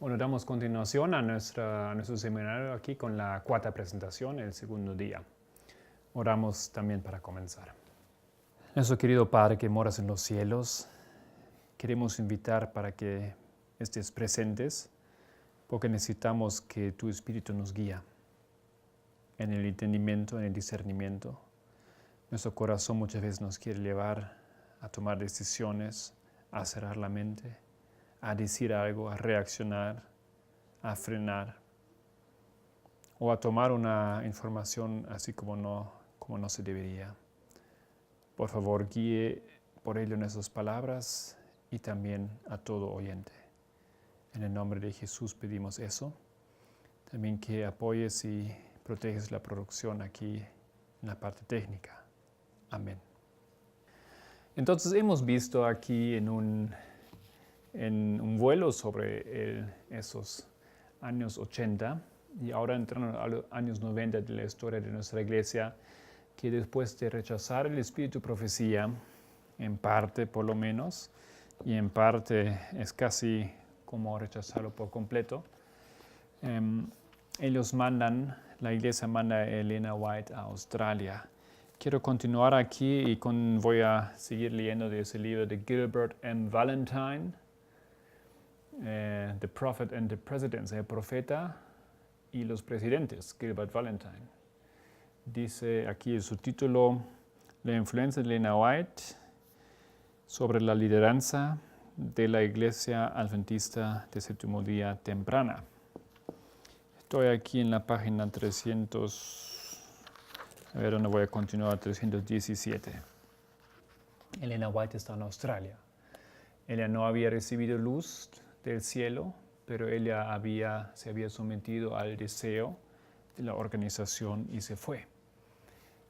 Bueno, damos continuación a nuestro seminario aquí con la cuarta presentación, el segundo día. Oramos también para comenzar. Nuestro querido Padre que moras en los cielos, queremos invitar para que estés presentes, porque necesitamos que tu Espíritu nos guíe en el entendimiento, en el discernimiento. Nuestro corazón muchas veces nos quiere llevar a tomar decisiones, a cerrar la mente, a decir algo, a reaccionar, a frenar o a tomar una información así como no se debería. Por favor, guíe por ello nuestras palabras y también a todo oyente. En el nombre de Jesús pedimos eso. También que apoyes y proteges la producción aquí en la parte técnica. Amén. Entonces hemos visto aquí en un vuelo sobre esos años 80 y ahora entrando a los años 90 de la historia de nuestra iglesia, que después de rechazar el espíritu de profecía, en parte por lo menos, y en parte es casi como rechazarlo por completo, la iglesia manda a Elena White a Australia. Quiero continuar aquí y voy a seguir leyendo de ese libro de Gilbert M. Valentine, The Prophet and the Presidents, el profeta y los presidentes, Gilbert Valentine. Dice aquí el subtítulo, la influencia de Elena White sobre la lideranza de la Iglesia Adventista de Séptimo Día Temprana. Estoy aquí en la página 300, a ver dónde voy a continuar, 317. Elena White está en Australia. Ella no había recibido luz del cielo, pero ella se había sometido al deseo de la organización y se fue.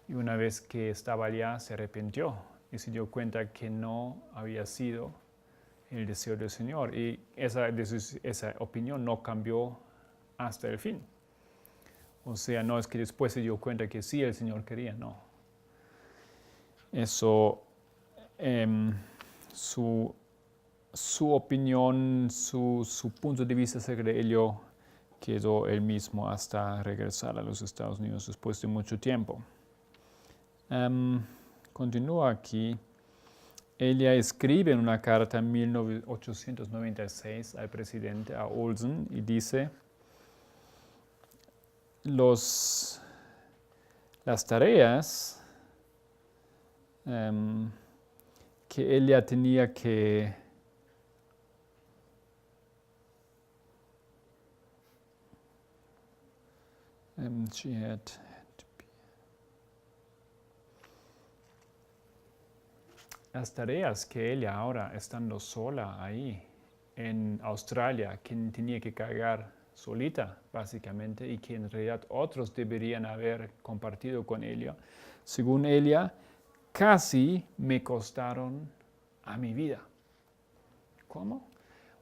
Y una vez que estaba allá, se arrepintió y se dio cuenta que no había sido el deseo del Señor. Y esa opinión no cambió hasta el fin. O sea, no es que después se dio cuenta que sí el Señor quería, no. Eso, su opinión, su punto de vista acerca de ello quedó el mismo hasta regresar a los Estados Unidos después de mucho tiempo. Continúa aquí. Ella escribe en una carta en 1896 al presidente, a Olsen, y dice, las tareas que ella tenía que las tareas que ella ahora, estando sola ahí en Australia, que tenía que cargar solita, básicamente, y que en realidad otros deberían haber compartido con ella, según ella, casi me costaron a mi vida. ¿Cómo?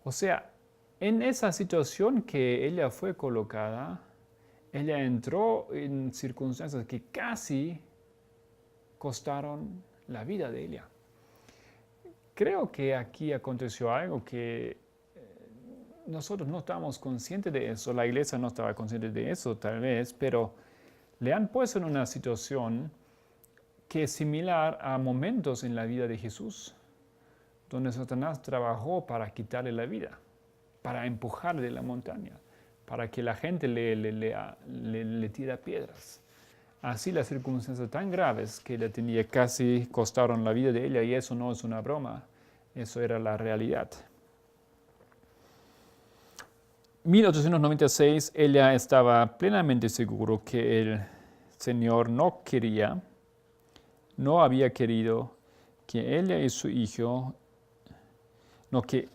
O sea, en esa situación que ella fue colocada, ella entró en circunstancias que casi costaron la vida de ella. Creo que aquí aconteció algo que nosotros no estábamos conscientes de eso, la iglesia no estaba consciente de eso tal vez, pero le han puesto en una situación que es similar a momentos en la vida de Jesús, donde Satanás trabajó para quitarle la vida, para empujarle de la montaña, para que la gente le tira piedras. Así las circunstancias tan graves que le tenía casi costaron la vida de ella, y eso no es una broma, eso era la realidad. 1896 ella estaba plenamente seguro que el Señor no había querido que ella y su hijo, que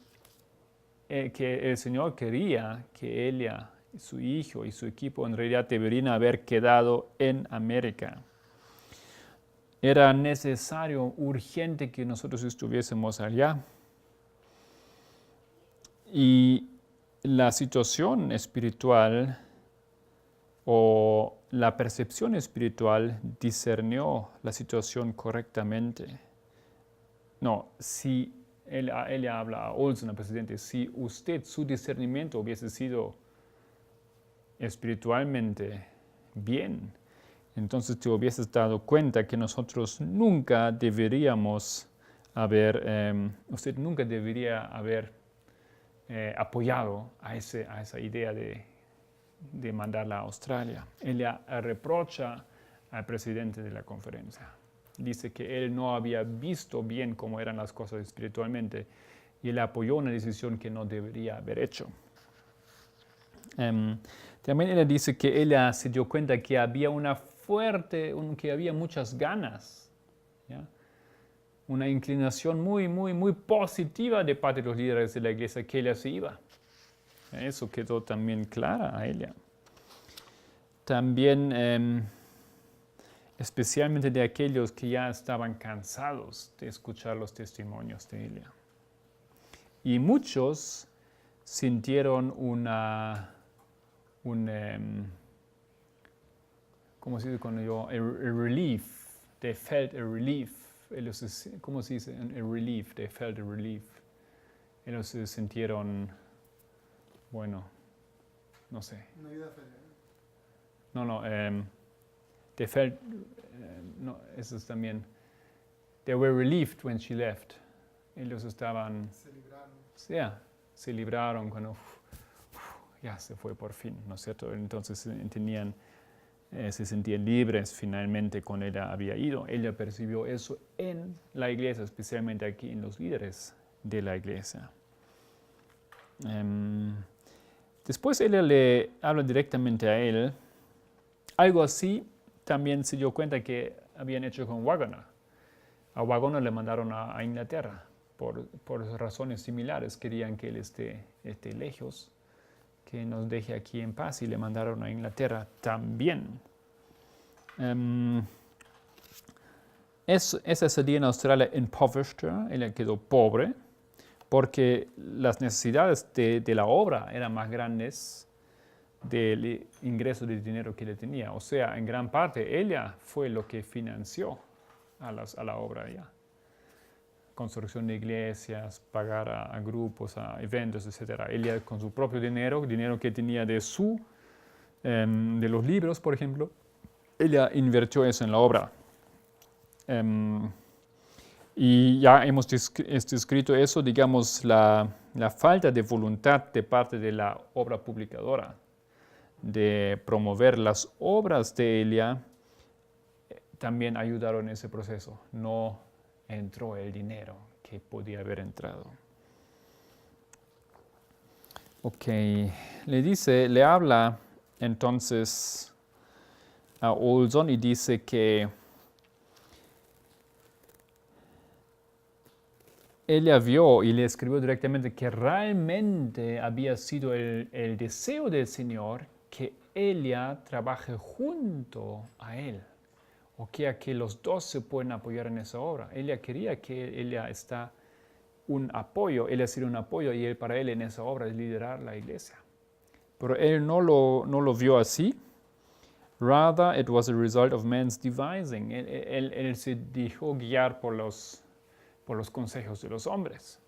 el Señor quería que ella, su hijo y su equipo en realidad deberían haber quedado en América. Era necesario, urgente que nosotros estuviésemos allá. Y la situación espiritual o la percepción espiritual discernió la situación correctamente. No, si ella habla a Olson, al presidente, si su discernimiento hubiese sido espiritualmente bien, entonces te hubieses dado cuenta que nosotros nunca deberíamos usted nunca debería haber apoyado a esa idea de mandarla a Australia. Ella reprocha al presidente de la conferencia. Dice que él no había visto bien cómo eran las cosas espiritualmente y él apoyó una decisión que no debería haber hecho. También ella dice que ella se dio cuenta que había que había muchas ganas, ¿ya? Una inclinación muy, muy, muy positiva de parte de los líderes de la iglesia que ella se iba. Eso quedó también clara a ella. También, especialmente de aquellos que ya estaban cansados de escuchar los testimonios de ella. Y muchos sintieron ¿cómo se dice cuando yo? A relief. They felt a relief. ¿Cómo se dice? A relief. They felt a relief. Ellos se sintieron, bueno, no sé. Una vida feliz. No, they felt, no, eso es también, they were relieved when she left. Ellos estaban, se libraron cuando ya se fue por fin, ¿no es cierto? Entonces se sentían libres finalmente cuando ella había ido. Ella percibió eso en la iglesia, especialmente aquí en los líderes de la iglesia. Después ella le habla directamente a él. Algo así también se dio cuenta que habían hecho con Waggoner. A Waggoner le mandaron a Inglaterra por razones similares. Querían que él esté lejos, que nos deje aquí en paz, y le mandaron a Inglaterra también. Esa sería en Australia impoverished. Ella quedó pobre porque las necesidades de la obra eran más grandes del ingreso de dinero que le tenía. O sea, en gran parte ella fue lo que financió a la obra ya. Construcción de iglesias, pagar a grupos, a eventos, etc. Ella con su propio dinero que tenía de los libros, por ejemplo, ella invirtió eso en la obra. Y ya hemos descrito eso, digamos, la falta de voluntad de parte de la obra publicadora de promover las obras de ella, también ayudaron en ese proceso. No entró el dinero que podía haber entrado. Ok, le habla entonces a Olson y dice que ella vio y le escribió directamente que realmente había sido el deseo del Señor que ella trabaje junto a Él, o que los dos se pueden apoyar en esa obra. Ella quería que ella sería un apoyo y para él en esa obra es liderar la iglesia. Pero él no lo vio así. Rather, it was a result of man's devising. Él se dejó guiar por los consejos de los hombres.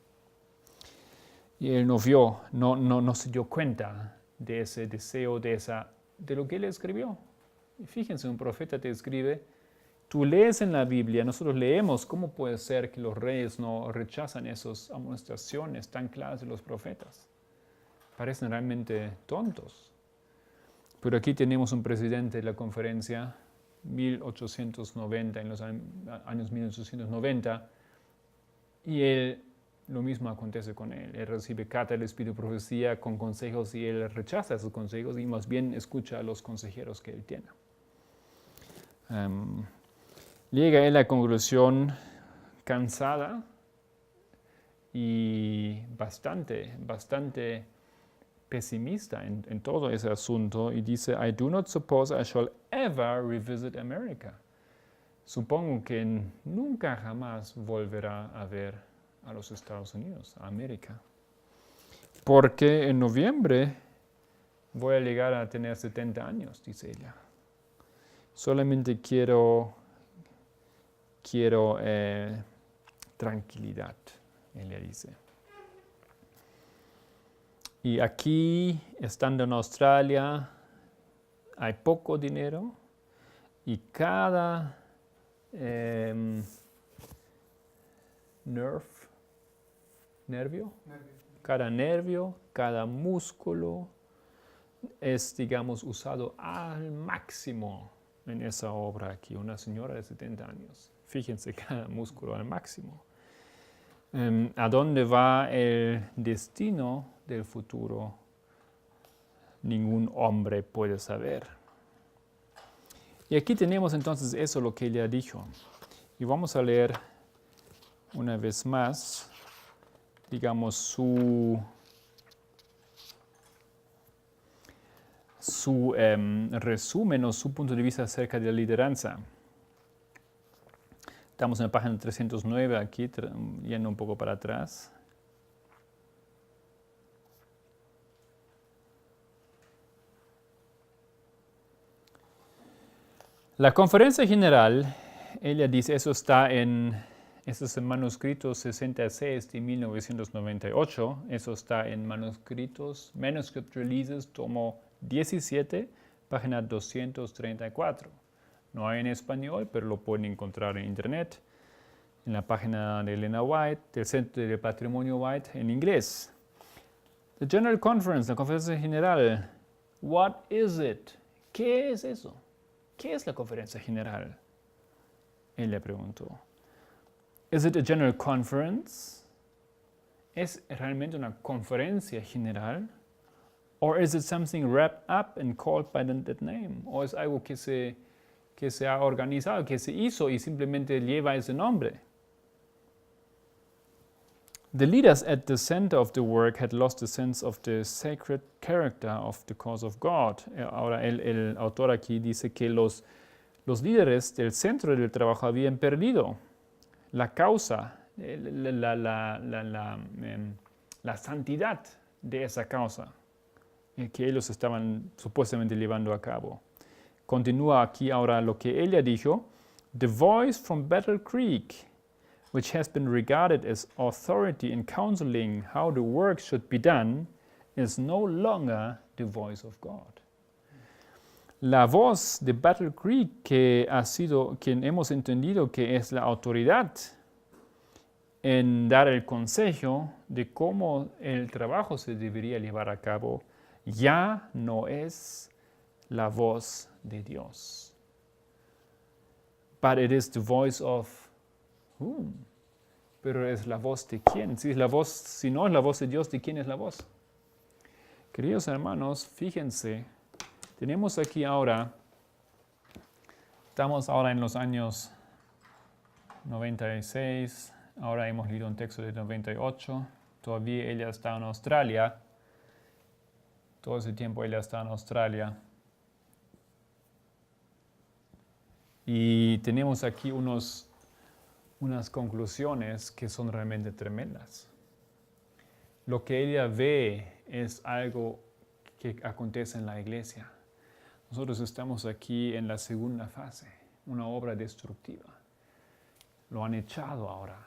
Y él no se dio cuenta de ese deseo, de lo que él escribió. Y fíjense, un profeta te escribe, tú lees en la Biblia, nosotros leemos, ¿cómo puede ser que los reyes no rechazan esas amonestaciones tan claras de los profetas? Parecen realmente tontos. Pero aquí tenemos un presidente de la conferencia, 1890, en los años 1890, y lo mismo acontece con él. Él recibe carta del Espíritu de Profecía con consejos y él rechaza esos consejos y más bien escucha a los consejeros que él tiene. Llega él a la conclusión cansada y bastante pesimista en todo ese asunto y dice, I do not suppose I shall ever revisit America. Supongo que nunca jamás volverá a ver a los Estados Unidos, a América. Porque en noviembre voy a llegar a tener 70 años, dice ella. Solamente quiero tranquilidad. ella dice. Y aquí, estando en Australia, hay poco dinero y cada nervio, cada músculo es, digamos, usado al máximo en esa obra aquí. Una señora de 70 años. Fíjense, cada músculo al máximo. ¿A dónde va el destino del futuro? Ningún hombre puede saber. Y aquí tenemos entonces eso, lo que ella dijo. Y vamos a leer una vez más, digamos, su resumen o su punto de vista acerca de la lideranza. Estamos en la página 309 aquí, yendo un poco para atrás. La conferencia general, ella dice, eso es en manuscritos 66 de 1998, eso está en Manuscript Releases, tomo 17, página 234. No hay en español, pero lo pueden encontrar en internet, en la página de Elena White, del Centro de Patrimonio White, en inglés. The General Conference, la conferencia general. What is it? ¿Qué es eso? ¿Qué es la conferencia general? Él le preguntó. Is it a general conference? ¿Es realmente una conferencia general? Or is it something wrapped up and called by that name? ¿O es algo que se ha organizado, que se hizo y simplemente lleva ese nombre? The leaders at the center of the work had lost the sense of the sacred character of the cause of God. Ahora el autor aquí dice que los líderes del centro del trabajo habían perdido la causa, la santidad de esa causa que ellos estaban supuestamente llevando a cabo. Continúa aquí ahora lo que ella dijo. The voice from Battle Creek, which has been regarded as authority in counseling how the work should be done, is no longer the voice of God. La voz de Battle Creek, que hemos entendido que es la autoridad en dar el consejo de cómo el trabajo se debería llevar a cabo, ya no es la voz de Dios. But it is the voice of whom? Pero es la voz de quién. Si no es la voz de Dios, ¿de quién es la voz? Queridos hermanos, fíjense, tenemos aquí ahora, estamos ahora en los años 96, ahora hemos leído un texto de 98, todavía ella está en Australia, todo ese tiempo ella está en Australia. Y tenemos aquí unas conclusiones que son realmente tremendas. Lo que ella ve es algo que acontece en la iglesia. Nosotros estamos aquí en la segunda fase, una obra destructiva. Lo han echado ahora.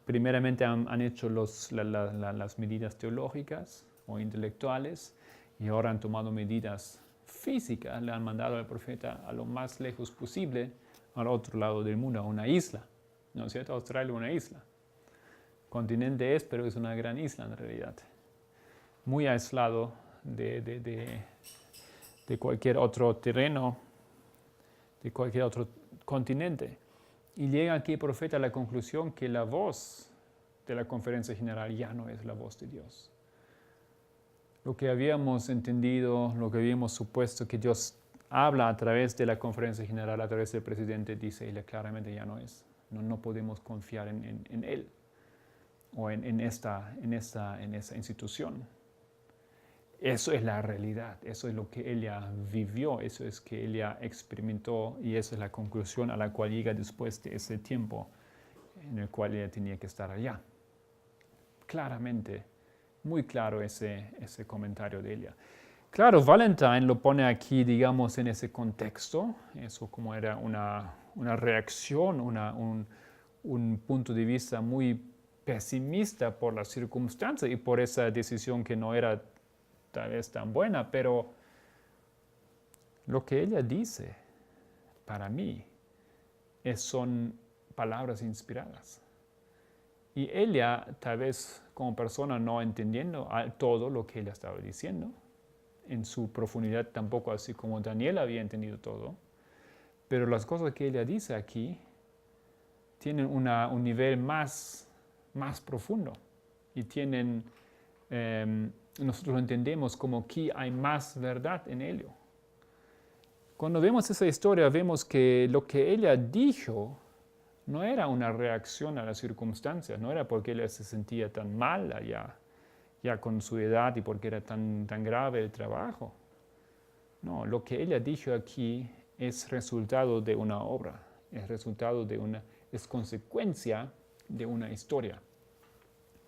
Primeramente han hecho las medidas teológicas o intelectuales y ahora han tomado medidas físicas. Le han mandado al profeta a lo más lejos posible, al otro lado del mundo, a una isla. ¿No es cierto? Australia es una isla. Continente es, pero es una gran isla en realidad. Muy aislado de cualquier otro terreno, de cualquier otro continente. Y llega aquí el profeta a la conclusión que la voz de la conferencia general ya no es la voz de Dios. Lo que habíamos entendido, lo que habíamos supuesto que Dios habla a través de la conferencia general, a través del presidente, dice él claramente ya no es. No podemos confiar en él o en esa institución. Eso es la realidad, eso es lo que ella vivió, eso es que ella experimentó y esa es la conclusión a la cual llega después de ese tiempo en el cual ella tenía que estar allá. Claramente, muy claro ese comentario de ella. Claro, Valentine lo pone aquí, digamos, en ese contexto, eso como era una reacción, un punto de vista muy pesimista por la circunstancia y por esa decisión que no era tal vez tan buena, pero lo que ella dice para mí son palabras inspiradas. Y ella, tal vez como persona no entendiendo todo lo que ella estaba diciendo, en su profundidad tampoco así como Daniel había entendido todo, pero las cosas que ella dice aquí tienen un nivel más profundo y tienen, nosotros entendemos como que hay más verdad en ello. Cuando vemos esa historia vemos que lo que ella dijo no era una reacción a las circunstancias, no era porque ella se sentía tan mala ya con su edad y porque era tan grave el trabajo. No, lo que ella dijo aquí es resultado de una obra, es consecuencia de una historia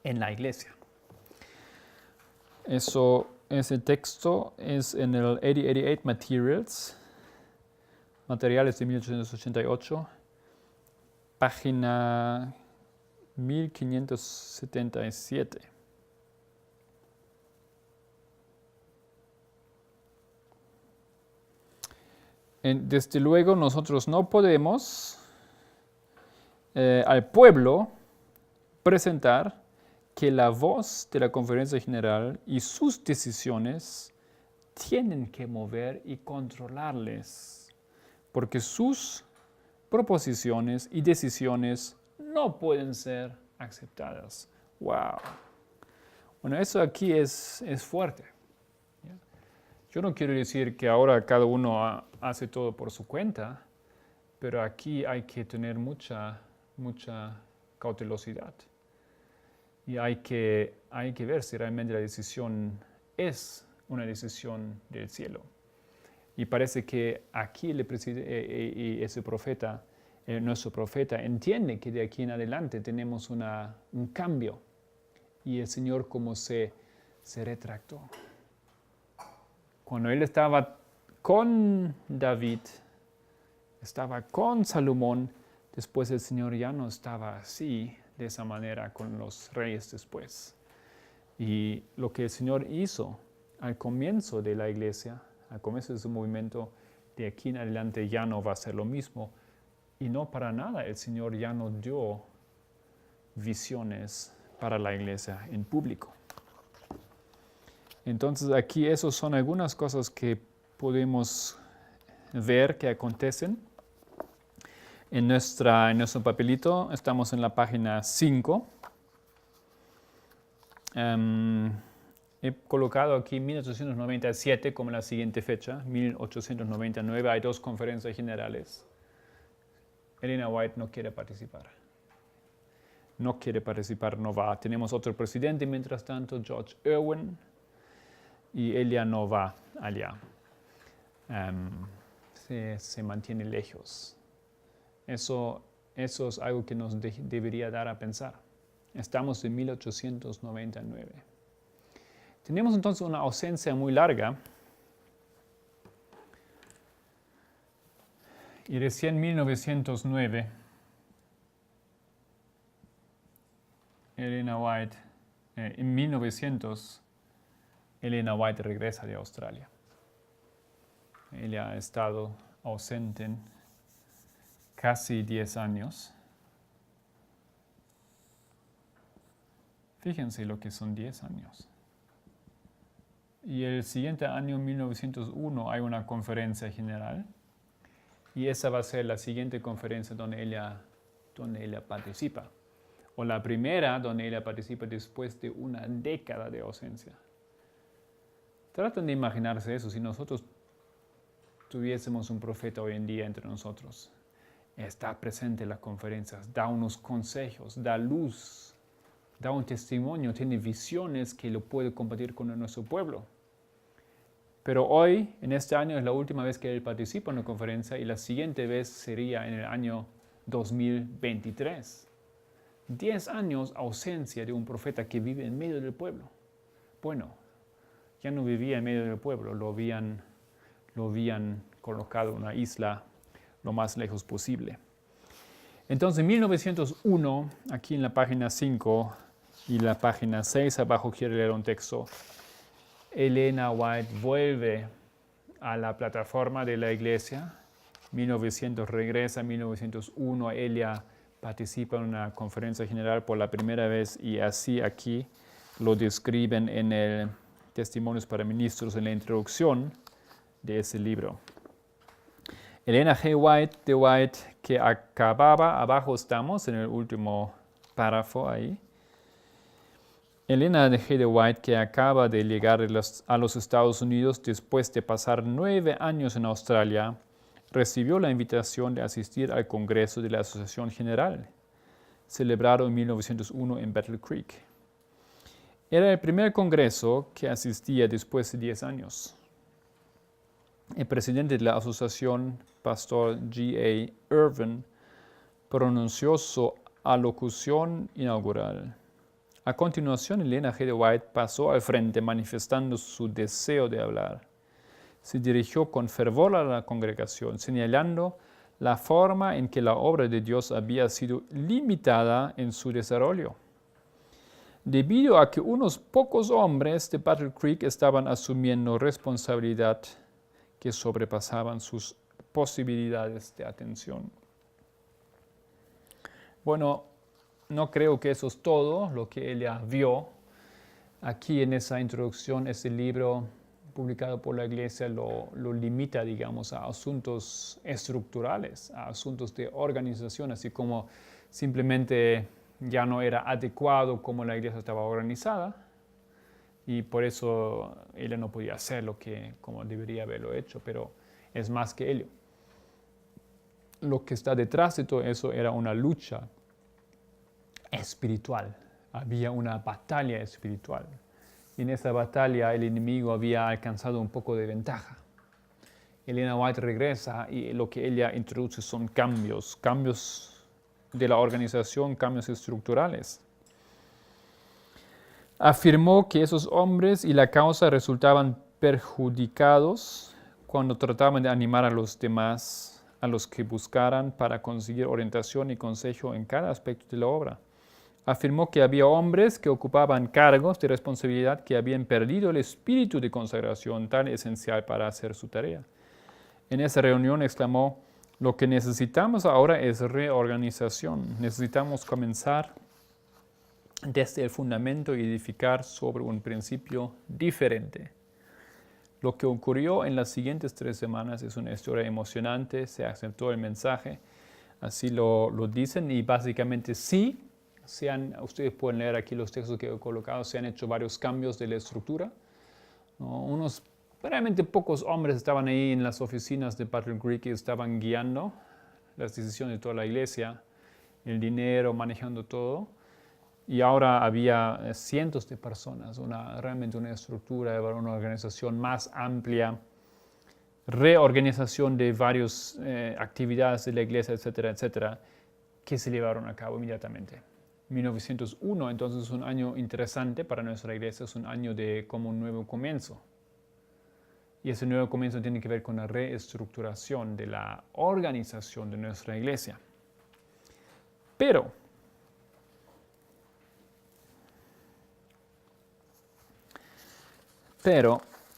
en la iglesia. Ese texto es en el 8088 Materiales de 1888, página 1577. Desde luego nosotros no podemos al pueblo presentar que la voz de la Conferencia General y sus decisiones tienen que mover y controlarles, porque sus proposiciones y decisiones no pueden ser aceptadas. ¡Wow! Bueno, eso aquí es fuerte. Yo no quiero decir que ahora cada uno hace todo por su cuenta, pero aquí hay que tener mucha cautelosidad. Y hay que ver si realmente la decisión es una decisión del cielo. Y parece que aquí ese profeta, nuestro profeta, entiende que de aquí en adelante tenemos un cambio. Y el Señor como se retractó. Cuando él estaba con David, estaba con Salomón, después el Señor ya no estaba así, de esa manera, con los reyes después. Y lo que el Señor hizo al comienzo de la iglesia, al comienzo de su movimiento, de aquí en adelante ya no va a ser lo mismo. Y no para nada, el Señor ya no dio visiones para la iglesia en público. Entonces aquí esas son algunas cosas que podemos ver que acontecen. En nuestro papelito estamos en la página 5. He colocado aquí 1897 como la siguiente fecha, 1899. Hay 2 conferencias generales. Elena White no quiere participar. No va. Tenemos otro presidente, mientras tanto, George Irwin, y ella no va allá. Se mantiene lejos. Eso es algo que nos debería dar a pensar. Estamos en 1899. Tenemos entonces una ausencia muy larga. Y recién en 1909, en 1900, Elena White regresa de Australia. Ella ha estado ausente casi 10 años. Fíjense lo que son 10 años. Y el siguiente año, 1901, hay una conferencia general. Y esa va a ser la siguiente conferencia donde ella participa. O la primera donde ella participa después de una década de ausencia. Traten de imaginarse eso. Si nosotros tuviésemos un profeta hoy en día entre nosotros, está presente en las conferencias, da unos consejos, da luz, da un testimonio, tiene visiones que lo puede compartir con nuestro pueblo. Pero hoy, en este año, es la última vez que él participa en una conferencia y la siguiente vez sería en el año 2023. 10 años ausencia de un profeta que vive en medio del pueblo. Bueno, ya no vivía en medio del pueblo, lo habían colocado en una isla lo más lejos posible. Entonces, en 1901, aquí en la página 5 y la página 6, abajo quiero leer un texto, Elena White vuelve a la plataforma de la iglesia. 1900 regresa, 1901 ella participa en una conferencia general por la primera vez y así aquí lo describen en el Testimonios para Ministros, en la introducción de ese libro. Elena G. White, de White, que acababa, abajo estamos en el último párrafo ahí. Elena G. de White, que acaba de llegar a los Estados Unidos después de pasar 9 años en Australia, recibió la invitación de asistir al Congreso de la Asociación General, celebrado en 1901 en Battle Creek. Era el primer congreso que asistía después de 10 años. El presidente de la asociación, Pastor G. A. Irvin, pronunció su alocución inaugural. A continuación, Elena G. de White pasó al frente manifestando su deseo de hablar. Se dirigió con fervor a la congregación, señalando la forma en que la obra de Dios había sido limitada en su desarrollo. Debido a que unos pocos hombres de Battle Creek estaban asumiendo responsabilidad que sobrepasaban sus posibilidades de atención. Bueno, no creo que eso es todo lo que ella vio. Aquí en esa introducción, ese libro publicado por la iglesia lo limita, digamos, a asuntos estructurales, a asuntos de organización, así como simplemente ya no era adecuado como la iglesia estaba organizada y por eso ella no podía hacer como debería haberlo hecho, pero es más que ello. Lo que está detrás de todo eso era una lucha espiritual, había una batalla espiritual. Y en esa batalla el enemigo había alcanzado un poco de ventaja. Elena White regresa y lo que ella introduce son cambios de la organización, cambios estructurales. Afirmó que esos hombres y la causa resultaban perjudicados cuando trataban de animar a los demás, a los que buscaran para conseguir orientación y consejo en cada aspecto de la obra. Afirmó que había hombres que ocupaban cargos de responsabilidad que habían perdido el espíritu de consagración tan esencial para hacer su tarea. En esa reunión exclamó, lo que necesitamos ahora es reorganización. Necesitamos comenzar desde el fundamento y edificar sobre un principio diferente. Lo que ocurrió en las siguientes 3 semanas es una historia emocionante, se aceptó el mensaje, así lo dicen y básicamente sí, ustedes pueden leer aquí los textos que he colocado, se han hecho varios cambios de la estructura. Unos realmente pocos hombres estaban ahí en las oficinas de Battle Creek y estaban guiando las decisiones de toda la iglesia, el dinero, manejando todo. Y ahora había cientos de personas, realmente una estructura, una organización más amplia, reorganización de varias actividades de la iglesia, etcétera, etcétera, que se llevaron a cabo inmediatamente. 1901, entonces, es un año interesante para nuestra iglesia, es un año de como un nuevo comienzo. Y ese nuevo comienzo tiene que ver con la reestructuración de la organización de nuestra iglesia. Pero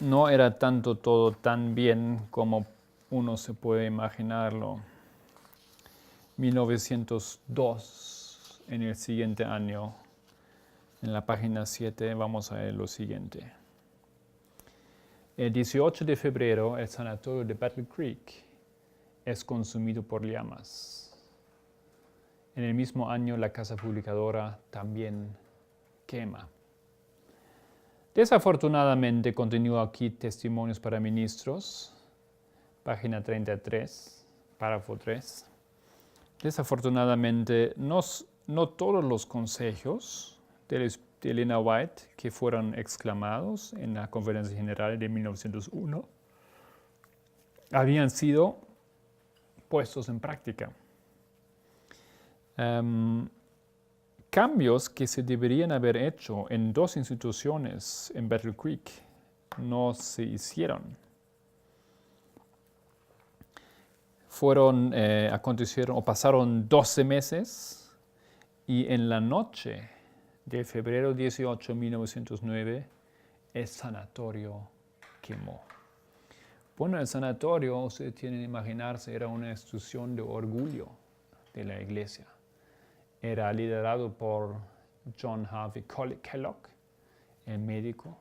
no era tanto todo tan bien como uno se puede imaginarlo. 1902, en el siguiente año, en la página 7, vamos a ver lo siguiente. El 18 de febrero, el sanatorio de Battle Creek es consumido por llamas. En el mismo año, la casa publicadora también quema. Desafortunadamente, continúa aquí Testimonios para Ministros, página 33, párrafo 3. Desafortunadamente, no todos los consejos de Elena White que fueron exclamados en la Conferencia General de 1901 habían sido puestos en práctica. Cambios que se deberían haber hecho en 2 instituciones en Battle Creek no se hicieron. acontecieron o pasaron 12 meses y en la noche de febrero 18 de 1909 el sanatorio quemó. Bueno, el sanatorio, ustedes tienen que imaginarse, era una institución de orgullo de la iglesia. Era liderado por John Harvey Kellogg, el médico,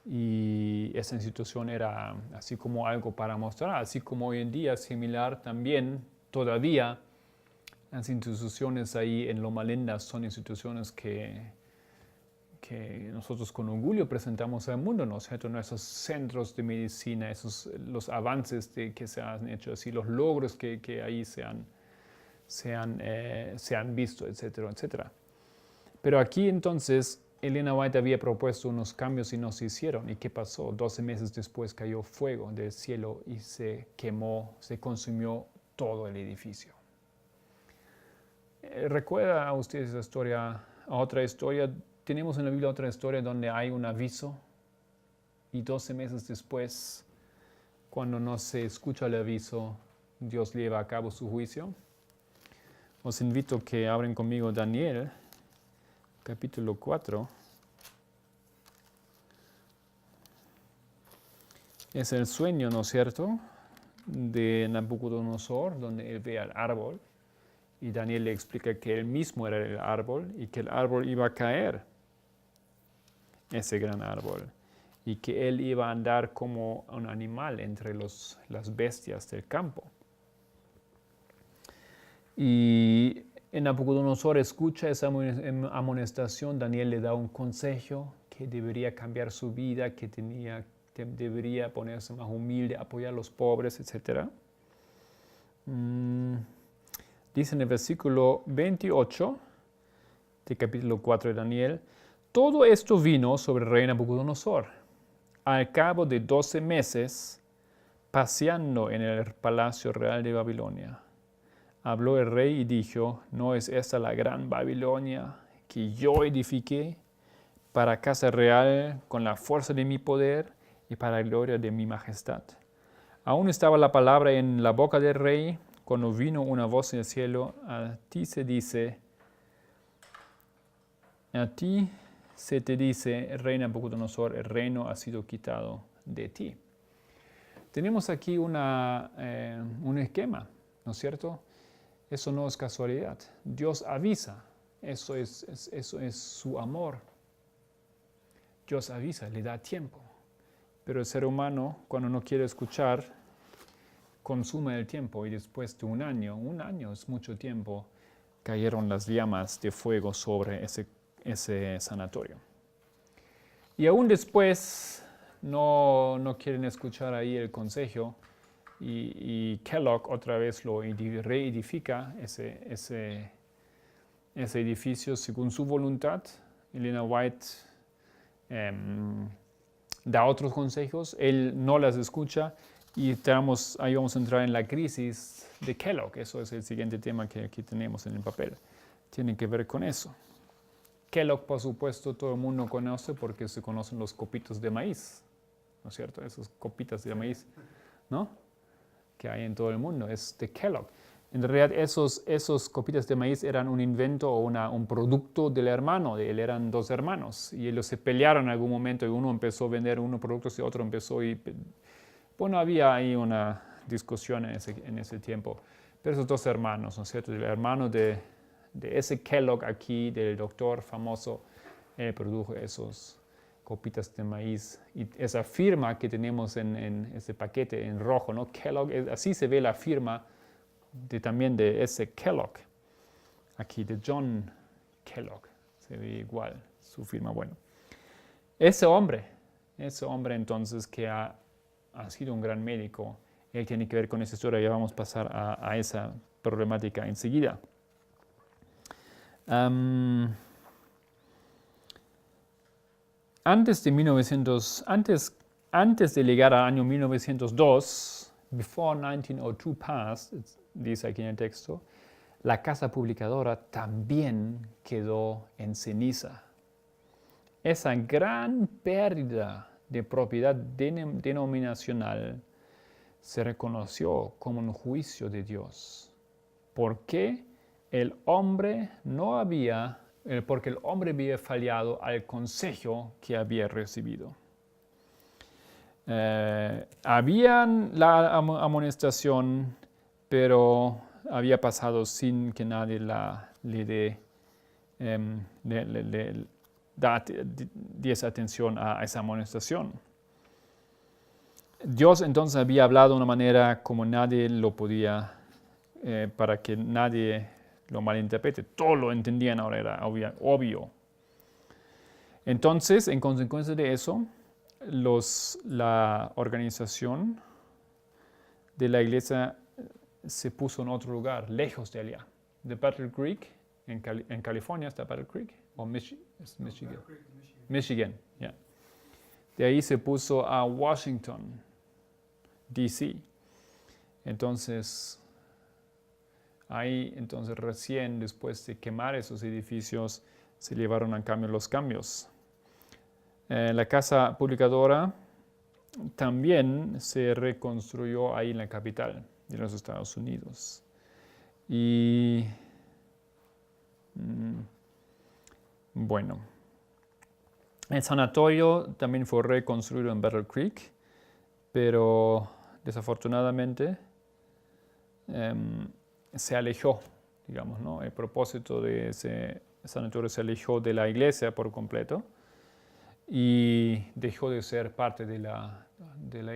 y esa institución era así como algo para mostrar, así como hoy en día, similar también, todavía, las instituciones ahí en Loma Linda son instituciones que nosotros con orgullo presentamos al mundo, ¿no es cierto? Nuestros centros de medicina, los avances que se han hecho, así, los logros que ahí se han visto, etcétera, etcétera. Pero aquí entonces Elena White había propuesto unos cambios y no se hicieron. ¿Y qué pasó? 12 meses después cayó fuego del cielo y se quemó, se consumió todo el edificio. ¿Recuerda a ustedes esa historia, otra historia? Tenemos en la Biblia otra historia donde hay un aviso y 12 meses después, cuando no se escucha el aviso, Dios lleva a cabo su juicio. Os invito a que abren conmigo Daniel, capítulo 4. Es el sueño, ¿no es cierto?, de Nabucodonosor, donde él ve al árbol y Daniel le explica que él mismo era el árbol y que el árbol iba a caer, ese gran árbol, y que él iba a andar como un animal entre las bestias del campo. Y en Nabucodonosor escucha esa amonestación, Daniel le da un consejo que debería cambiar su vida, que debería ponerse más humilde, apoyar a los pobres, etc. Dice en el versículo 28 del capítulo 4 de Daniel: todo esto vino sobre el rey Nabucodonosor. Al cabo de 12 meses, paseando en el palacio real de Babilonia, habló el rey y dijo: ¿no es esta la gran Babilonia que yo edifiqué para casa real con la fuerza de mi poder y para la gloria de mi majestad? Aún estaba la palabra en la boca del rey cuando vino una voz del cielo: a ti se te dice, rey Nabucodonosor, el reino ha sido quitado de ti. Tenemos aquí un esquema, ¿no es cierto? Eso no es casualidad. Dios avisa. Eso es su amor. Dios avisa, le da tiempo. Pero el ser humano, cuando no quiere escuchar, consume el tiempo y después de un año es mucho tiempo, cayeron las llamas de fuego sobre ese sanatorio. Y aún después no quieren escuchar ahí el consejo y Kellogg otra vez lo reedifica ese edificio según su voluntad. Elena White da otros consejos, él no las escucha y ahí vamos a entrar en la crisis de Kellogg. Eso es el siguiente tema que aquí tenemos en el papel. Tiene que ver con eso. Kellogg, por supuesto, todo el mundo conoce porque se conocen los copitos de maíz, ¿no es cierto? Esas copitas de maíz, ¿no?, que hay en todo el mundo, es de Kellogg. En realidad, esos copitas de maíz eran un invento o un producto del hermano de él. Eran dos hermanos y ellos se pelearon en algún momento y uno empezó a vender unos productos y otro empezó y... Bueno, había ahí una discusión en ese tiempo. Pero esos dos hermanos, ¿no es cierto? El hermano de ese Kellogg aquí, del doctor famoso, produjo esos copitas de maíz. Y esa firma que tenemos en ese paquete en rojo, ¿no? Kellogg, así se ve la firma también de ese Kellogg. Aquí, de John Kellogg. Se ve igual su firma. Bueno, ese hombre entonces que ha sido un gran médico, él tiene que ver con esa historia. Ya vamos a pasar a esa problemática enseguida. Antes de llegar al año 1902, before 1902 passed, dice aquí en el texto, la casa publicadora también quedó en ceniza. Esa gran pérdida de propiedad denominacional se reconoció como un juicio de Dios. Porque el hombre porque el hombre había fallado al consejo que había recibido. Habían la amonestación, pero había pasado sin que nadie le diese atención a esa amonestación. Dios entonces había hablado de una manera como nadie lo podía, para que nadie lo malinterprete. Todos lo entendían, ahora era obvio. Entonces, en consecuencia de eso, la organización de la iglesia se puso en otro lugar, lejos de allá. De Battle Creek, en California está Battle Creek, o Michigan. Michigan, yeah. De ahí se puso a Washington, D.C. Entonces, recién después de quemar esos edificios, se llevaron a cabo los cambios. La casa publicadora también se reconstruyó ahí en la capital de los Estados Unidos. Y bueno, el sanatorio también fue reconstruido en Battle Creek, pero desafortunadamente se alejó, digamos, ¿no? El propósito de ese sanatorio se alejó de la iglesia por completo y dejó de ser parte de la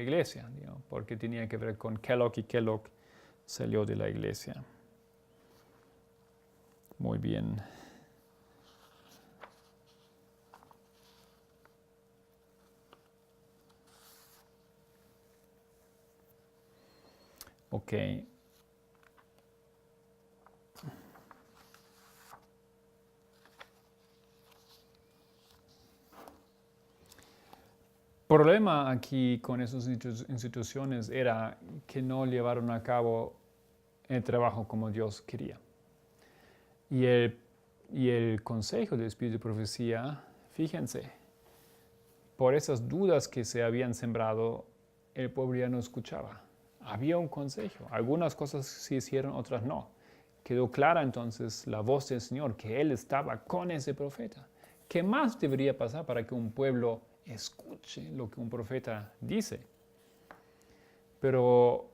iglesia, digamos, porque tenía que ver con Kellogg y Kellogg salió de la iglesia. Muy bien. Ok. El problema aquí con esas instituciones era que no llevaron a cabo el trabajo como Dios quería. Y el consejo de Espíritu de Profecía, fíjense, por esas dudas que se habían sembrado, el pueblo ya no escuchaba. Había un consejo. Algunas cosas se hicieron, otras no. Quedó clara entonces la voz del Señor, que Él estaba con ese profeta. ¿Qué más debería pasar para que un pueblo escuche lo que un profeta dice? Pero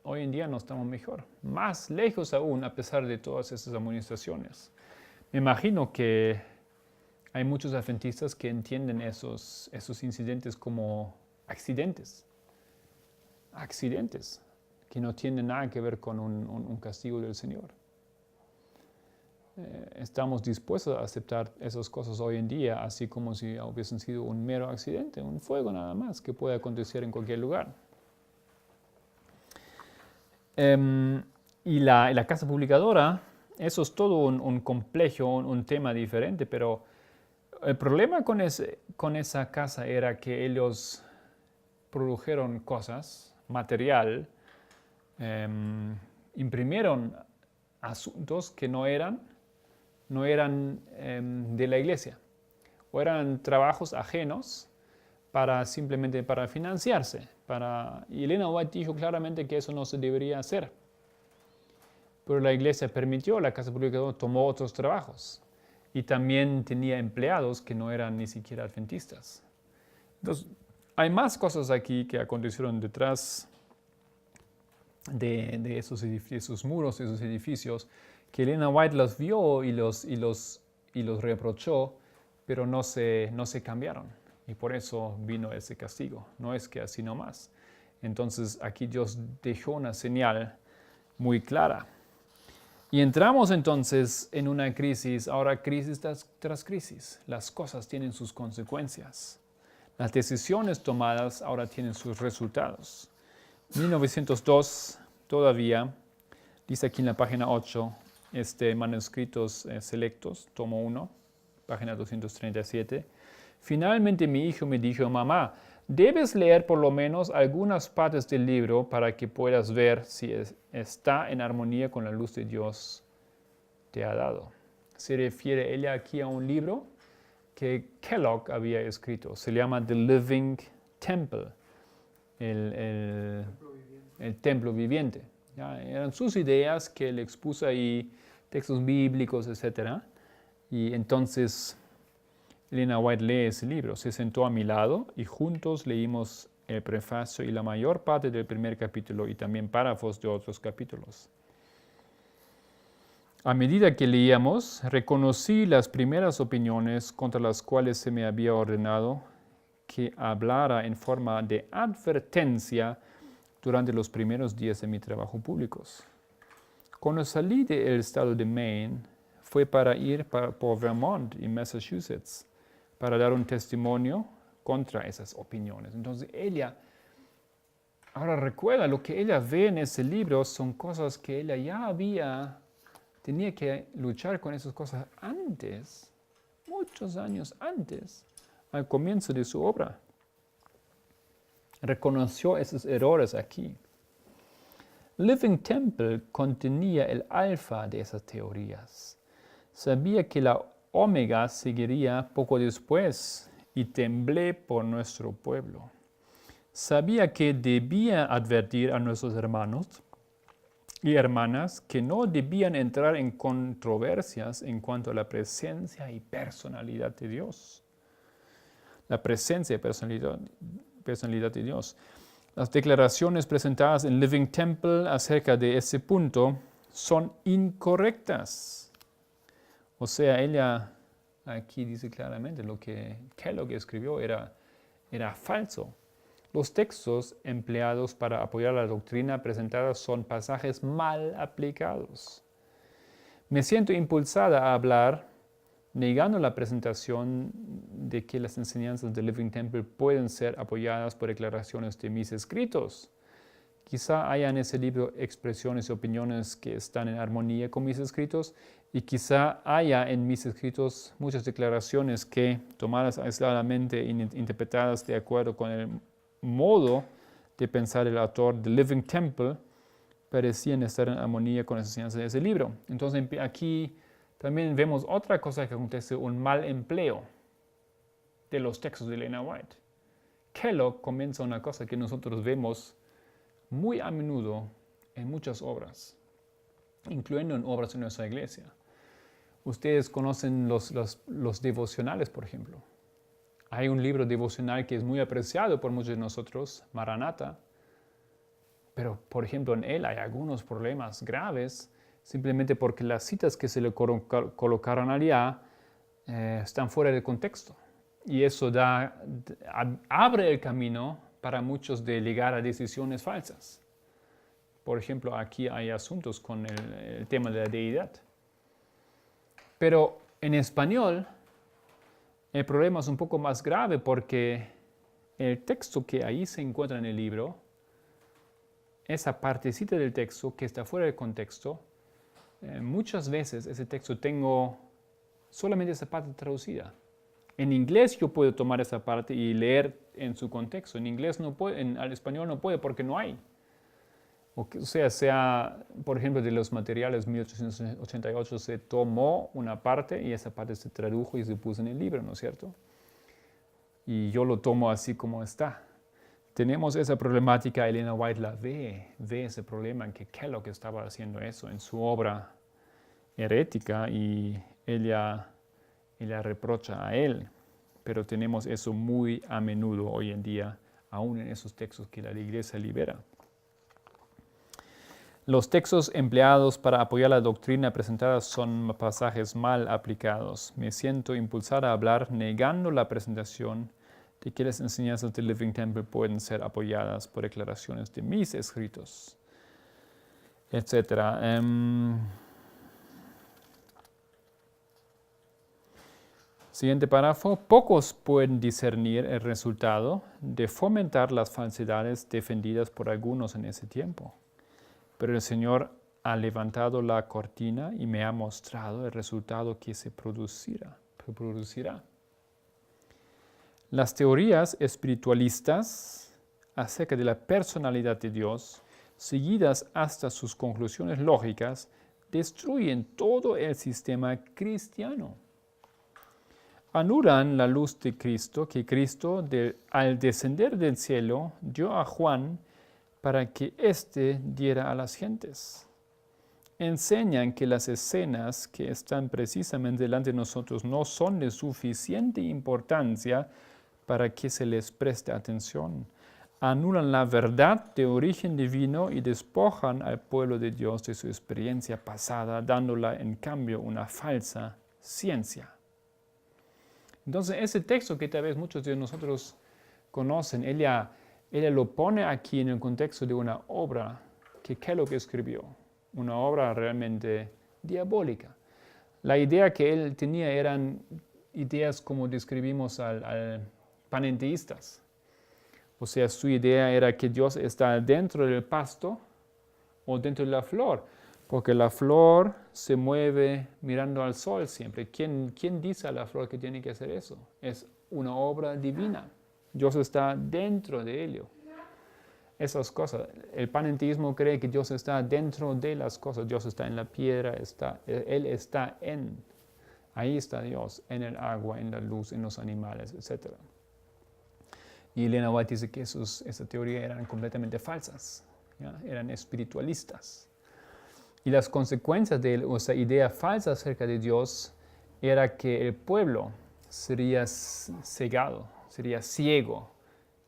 hoy en día no estamos mejor. Más lejos aún, a pesar de todas esas amonestaciones. Me imagino que hay muchos adventistas que entienden esos incidentes como accidentes, que no tienen nada que ver con un castigo del Señor. Estamos dispuestos a aceptar esas cosas hoy en día, así como si hubiesen sido un mero accidente, un fuego nada más, que puede acontecer en cualquier lugar. Y la casa publicadora, eso es todo un complejo, un tema diferente, pero el problema con esa casa era que ellos produjeron cosas, material, imprimieron asuntos que no eran de la iglesia, o eran trabajos ajenos simplemente para financiarse. Y Elena White dijo claramente que eso no se debería hacer. Pero la iglesia permitió, la casa publicadora tomó otros trabajos y también tenía empleados que no eran ni siquiera adventistas. Entonces, hay más cosas aquí que acontecieron detrás de esos muros, esos edificios, que Elena White los vio y los reprochó, pero no se cambiaron. Y por eso vino ese castigo. No es que así nomás. Entonces aquí Dios dejó una señal muy clara. Y entramos entonces en una crisis, ahora crisis tras crisis. Las cosas tienen sus consecuencias. Las decisiones tomadas ahora tienen sus resultados. 1902 todavía, dice aquí en la página 8, manuscritos selectos, tomo 1, página 237. Finalmente mi hijo me dijo, mamá, debes leer por lo menos algunas partes del libro para que puedas ver si está en armonía con la luz de Dios te ha dado. Se refiere ella aquí a un libro que Kellogg había escrito. Se llama The Living Temple, el el templo viviente. ¿Ya? Eran sus ideas que él expuso ahí, textos bíblicos, etc. Y entonces Elena White lee ese libro, se sentó a mi lado y juntos leímos el prefacio y la mayor parte del primer capítulo y también párrafos de otros capítulos. A medida que leíamos, reconocí las primeras opiniones contra las cuales se me había ordenado que hablara en forma de advertencia durante los primeros días de mi trabajo públicos. Cuando salí del estado de Maine, fue para ir por Vermont y Massachusetts para dar un testimonio contra esas opiniones. Entonces ella, ahora recuerda, lo que ella ve en ese libro son cosas que ella ya tenía que luchar con esas cosas antes, muchos años antes, al comienzo de su obra. Reconoció esos errores aquí. Living Temple contenía el alfa de esas teorías. Sabía que la omega seguiría poco después y temblé por nuestro pueblo. Sabía que debía advertir a nuestros hermanos y hermanas que no debían entrar en controversias en cuanto a la presencia y personalidad de Dios. La presencia y personalidad de Dios. Las declaraciones presentadas en Living Temple acerca de ese punto son incorrectas. O sea, ella aquí dice claramente lo que Kellogg escribió era falso. Los textos empleados para apoyar la doctrina presentada son pasajes mal aplicados. Me siento impulsada a hablar negando la presentación de que las enseñanzas de Living Temple pueden ser apoyadas por declaraciones de mis escritos. Quizá haya en ese libro expresiones y opiniones que están en armonía con mis escritos y quizá haya en mis escritos muchas declaraciones que, tomadas aisladamente e interpretadas de acuerdo con el modo de pensar del autor de Living Temple, parecían estar en armonía con las enseñanzas de ese libro. Entonces aquí también vemos otra cosa que acontece, un mal empleo de los textos de Elena White. Kellogg comienza una cosa que nosotros vemos muy a menudo en muchas obras, incluyendo en obras de nuestra iglesia. Ustedes conocen los devocionales, por ejemplo. Hay un libro devocional que es muy apreciado por muchos de nosotros, Maranatha, pero, por ejemplo, en él hay algunos problemas graves simplemente porque las citas que se le colocaron allá están fuera de contexto. Y eso abre el camino para muchos de llegar a decisiones falsas. Por ejemplo, aquí hay asuntos con el tema de la deidad. Pero en español, el problema es un poco más grave porque el texto que ahí se encuentra en el libro, esa partecita del texto que está fuera del contexto, muchas veces ese texto tengo solamente esa parte traducida. En inglés yo puedo tomar esa parte y leer en su contexto. En inglés no puede, al español no puede porque no hay. O sea, por ejemplo, de los materiales 1888 se tomó una parte y esa parte se tradujo y se puso en el libro, ¿no es cierto? Y yo lo tomo así como está. Tenemos esa problemática, Elena White la ve ese problema en que Kellogg estaba haciendo eso en su obra herética y ella reprocha a él. Pero tenemos eso muy a menudo hoy en día, aún en esos textos que la iglesia libera. Los textos empleados para apoyar la doctrina presentada son pasajes mal aplicados. Me siento impulsada a hablar negando la presentación de que las enseñanzas del Living Temple pueden ser apoyadas por declaraciones de mis escritos, etc. Siguiente párrafo. Pocos pueden discernir el resultado de fomentar las falsedades defendidas por algunos en ese tiempo. Pero el Señor ha levantado la cortina y me ha mostrado el resultado que se producirá. Las teorías espiritualistas acerca de la personalidad de Dios, seguidas hasta sus conclusiones lógicas, destruyen todo el sistema cristiano. Anulan la luz de Cristo, que Cristo, al descender del cielo, dio a Juan para que éste diera a las gentes. Enseñan que las escenas que están precisamente delante de nosotros no son de suficiente importancia para que se les preste atención. Anulan la verdad de origen divino y despojan al pueblo de Dios de su experiencia pasada, dándola en cambio una falsa ciencia. Entonces, ese texto que tal vez muchos de nosotros conocen, ella lo pone aquí en el contexto de una obra que Kellogg escribió, una obra realmente diabólica. La idea que él tenía eran ideas como describimos al panenteístas. O sea, su idea era que Dios está dentro del pasto o dentro de la flor, porque la flor se mueve mirando al sol siempre. ¿Quién dice a la flor que tiene que hacer eso? Es una obra divina. Dios está dentro de ello. Esas cosas. El panenteísmo cree que Dios está dentro de las cosas. Dios está en la piedra, Él está ahí está Dios, en el agua, en la luz, en los animales, etc. Y Elena White dice que esa teoría eran completamente falsas, ¿ya? Eran espiritualistas. Y las consecuencias de esa idea falsa acerca de Dios era que el pueblo sería cegado, sería ciego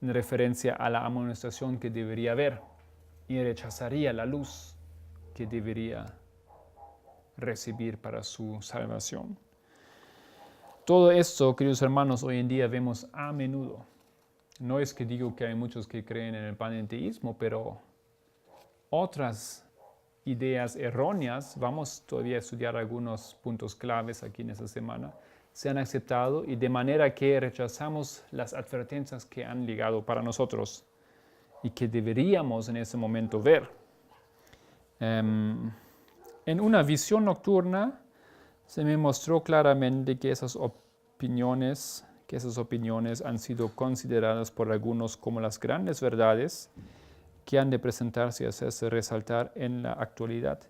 en referencia a la amonestación que debería haber y rechazaría la luz que debería recibir para su salvación. Todo esto, queridos hermanos, hoy en día vemos a menudo. No es que digo que hay muchos que creen en el panenteísmo, pero otras ideas erróneas, vamos todavía a estudiar algunos puntos claves aquí en esta semana, se han aceptado y de manera que rechazamos las advertencias que han llegado para nosotros y que deberíamos en ese momento ver. En una visión nocturna se me mostró claramente que esas opiniones han sido consideradas por algunos como las grandes verdades que han de presentarse y hacerse resaltar en la actualidad.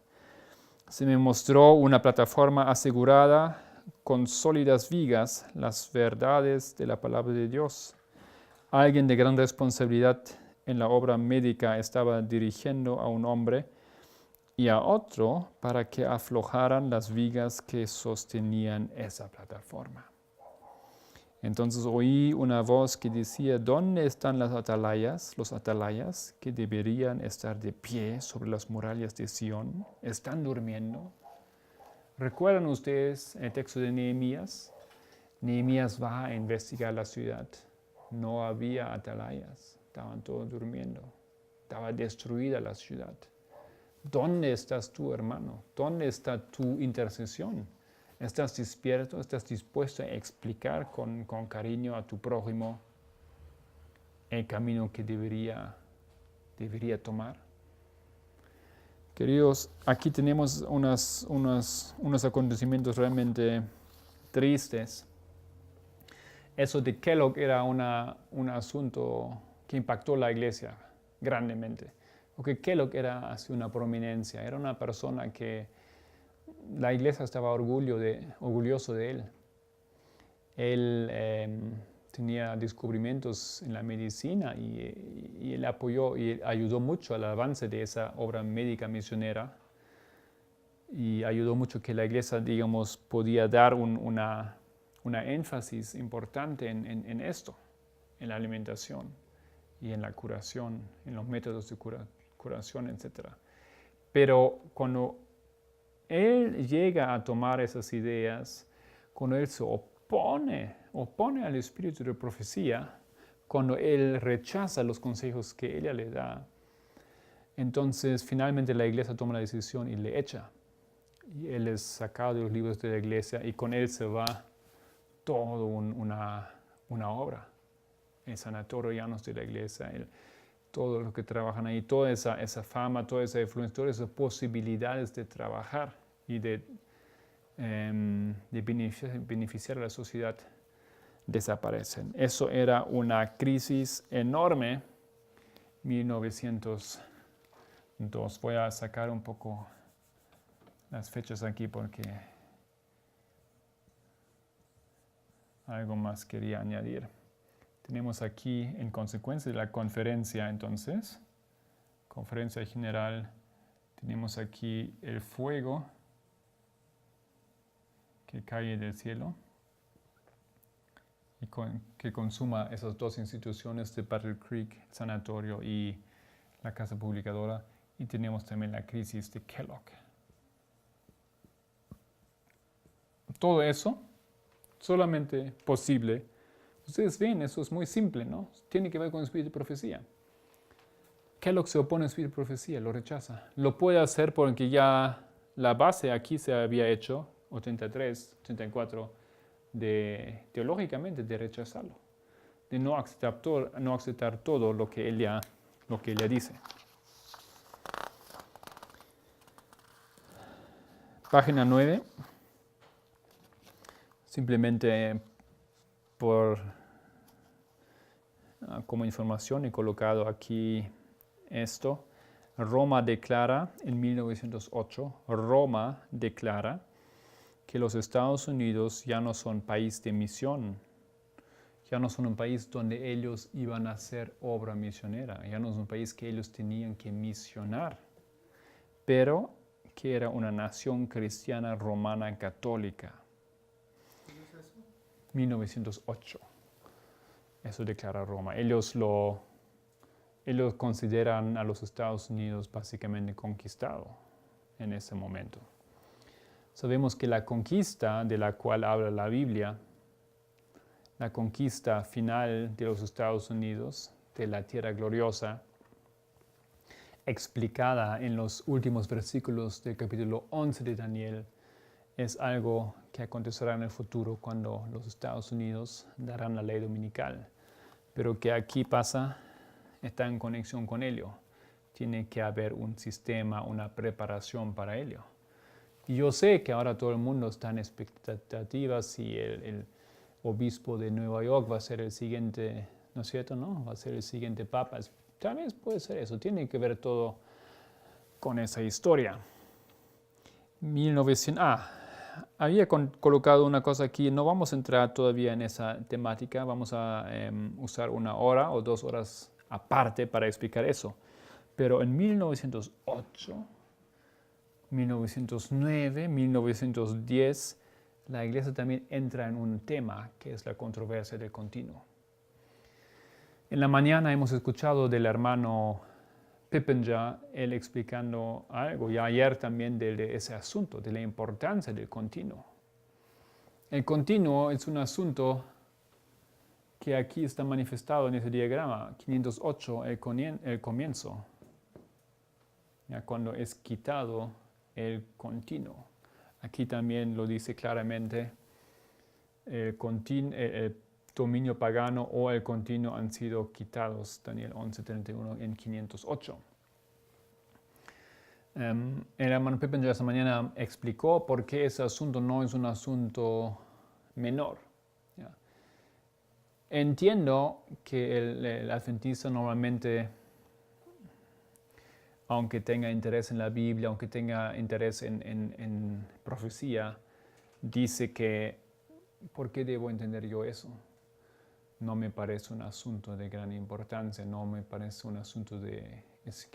Se me mostró una plataforma asegurada con sólidas vigas, las verdades de la palabra de Dios. Alguien de gran responsabilidad en la obra médica estaba dirigiendo a un hombre y a otro para que aflojaran las vigas que sostenían esa plataforma. Entonces oí una voz que decía, ¿dónde están los atalayas que deberían estar de pie sobre las murallas de Sión? ¿Están durmiendo? ¿Recuerdan ustedes el texto de Nehemías? Nehemías va a investigar la ciudad. No había atalayas, estaban todos durmiendo. Estaba destruida la ciudad. ¿Dónde estás tú, hermano? ¿Dónde está tu intercesión? ¿Estás despierto? ¿Estás dispuesto a explicar con cariño a tu prójimo el camino que debería tomar? Queridos, aquí tenemos unos acontecimientos realmente tristes. Eso de Kellogg era un asunto que impactó la iglesia grandemente. Porque Kellogg era así una prominencia, era una persona que la iglesia estaba orgulloso de él. Él tenía descubrimientos en la medicina y él apoyó y ayudó mucho al avance de esa obra médica misionera y ayudó mucho que la iglesia, digamos, podía dar una énfasis importante en esto, en la alimentación y en la curación, en los métodos de curación, etc. Pero cuando él llega a tomar esas ideas, cuando él se opone al espíritu de profecía, cuando él rechaza los consejos que ella le da, entonces finalmente la iglesia toma la decisión y le echa. Y él es sacado de los libros de la iglesia y con él se va toda una obra. El sanatorio llanos de la iglesia, todos los que trabajan ahí, toda esa fama, toda esa influencia, todas esas posibilidades de trabajar y de beneficiar a la sociedad desaparecen. Eso era una crisis enorme, 1902. Voy a sacar un poco las fechas aquí porque algo más quería añadir. Tenemos aquí, en consecuencia de la conferencia, entonces, conferencia general, tenemos aquí el fuego que cae del cielo y que consuma esas dos instituciones de Battle Creek, el sanatorio y la casa publicadora. Y tenemos también la crisis de Kellogg. Todo eso solamente posible. Ustedes ven, eso es muy simple, ¿no? Tiene que ver con el espíritu de profecía. Kellogg se opone al espíritu de profecía, lo rechaza. Lo puede hacer porque ya la base aquí se había hecho, 83, 84, teológicamente de rechazarlo, de no aceptar todo lo que ella dice. Página 9. Simplemente como información he colocado aquí esto. Roma declara en 1908, Roma declara que los Estados Unidos ya no son país de misión, ya no son un país donde ellos iban a hacer obra misionera, ya no es un país que ellos tenían que misionar, pero que era una nación cristiana romana católica. ¿Qué es eso? 1908. Eso declara Roma. Ellos consideran a los Estados Unidos básicamente conquistado en ese momento. Sabemos que la conquista de la cual habla la Biblia, la conquista final de los Estados Unidos, de la tierra gloriosa, explicada en los últimos versículos del capítulo 11 de Daniel, es algo que acontecerá en el futuro cuando los Estados Unidos darán la ley dominical. Pero que aquí pasa, está en conexión con ello. Tiene que haber un sistema, una preparación para ello. Y yo sé que ahora todo el mundo está en expectativas si el obispo de Nueva York va a ser el siguiente, ¿no es cierto? ¿No? Va a ser el siguiente papa. Tal vez puede ser eso. Tiene que ver todo con esa historia. 1900. Había colocado una cosa aquí. No vamos a entrar todavía en esa temática. Vamos a usar 1 hora o 2 horas aparte para explicar eso. Pero en 1908, 1909, 1910, la iglesia también entra en un tema que es la controversia del continuo. En la mañana hemos escuchado del hermano Pippenger, él explicando algo, y ayer también de ese asunto, de la importancia del continuo. El continuo es un asunto que aquí está manifestado en ese diagrama, 508, el comienzo, ya cuando es quitado el continuo. Aquí también lo dice claramente, el dominio pagano o el continuo han sido quitados, Daniel 11:31 en 508. El hermano Pippenger esta mañana explicó por qué ese asunto no es un asunto menor. ¿Ya? Entiendo que el adventista normalmente, aunque tenga interés en la Biblia, aunque tenga interés en profecía, dice que, ¿por qué debo entender yo eso? No me parece un asunto de gran importancia, no me parece un asunto que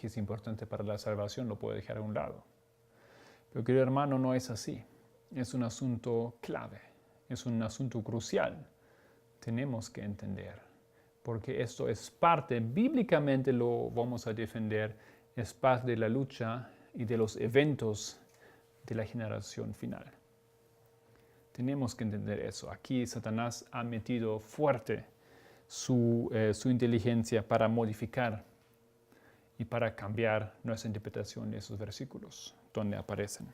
es importante para la salvación, lo puedo dejar a un lado. Pero querido hermano, no es así. Es un asunto clave, es un asunto crucial. Tenemos que entender, porque esto es parte, bíblicamente lo vamos a defender, es parte de la lucha y de los eventos de la generación final. Tenemos que entender eso. Aquí Satanás ha metido fuerte su inteligencia para modificar y para cambiar nuestra interpretación de esos versículos donde aparecen.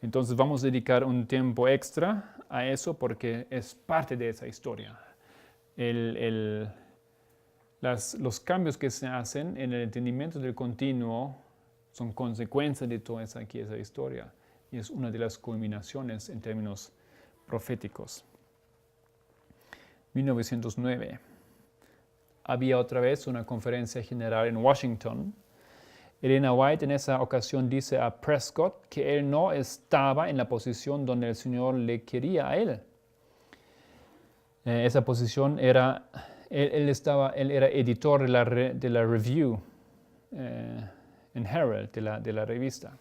Entonces vamos a dedicar un tiempo extra a eso porque es parte de esa historia. Los cambios que se hacen en el entendimiento del continuo son consecuencia de toda esa historia y es una de las culminaciones en términos proféticos. 1909. Había otra vez una conferencia general en Washington. Elena White en esa ocasión dice a Prescott que él no estaba en la posición donde el Señor le quería a él. Esa posición era, él era editor de la Review, en Herald de la revista.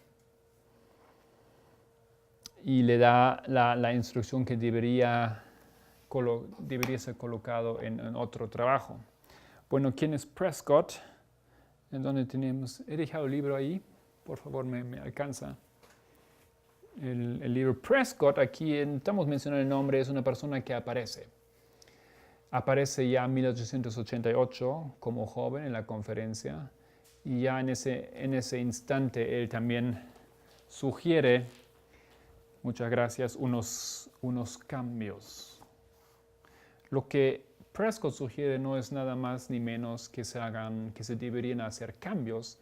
Y le da la instrucción que debería ser colocado en otro trabajo. Bueno, ¿quién es Prescott? ¿En dónde tenemos? He dejado el libro ahí, por favor, me alcanza. El libro Prescott, aquí estamos mencionando el nombre, es una persona que aparece. Aparece ya en 1888 como joven en la conferencia y ya en ese instante él también sugiere, muchas gracias, unos cambios. Lo que Prescott sugiere no es nada más ni menos que se deberían hacer cambios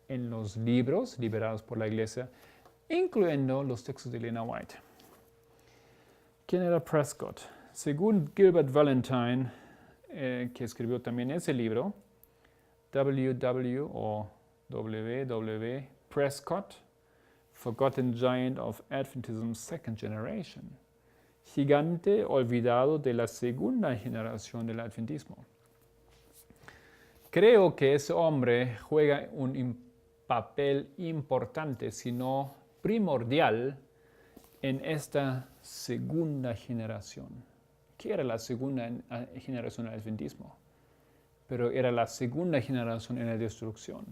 en los libros liberados por la Iglesia, incluyendo los textos de Elena White. ¿Quién era Prescott? Según Gilbert Valentine, que escribió también ese libro, W. Prescott, Forgotten Giant of Adventism's Second Generation, gigante olvidado de la segunda generación del adventismo. Creo que ese hombre juega un papel importante, si no primordial, en esta segunda generación. ¿Qué era la segunda generación del adventismo? Pero era la segunda generación en la destrucción.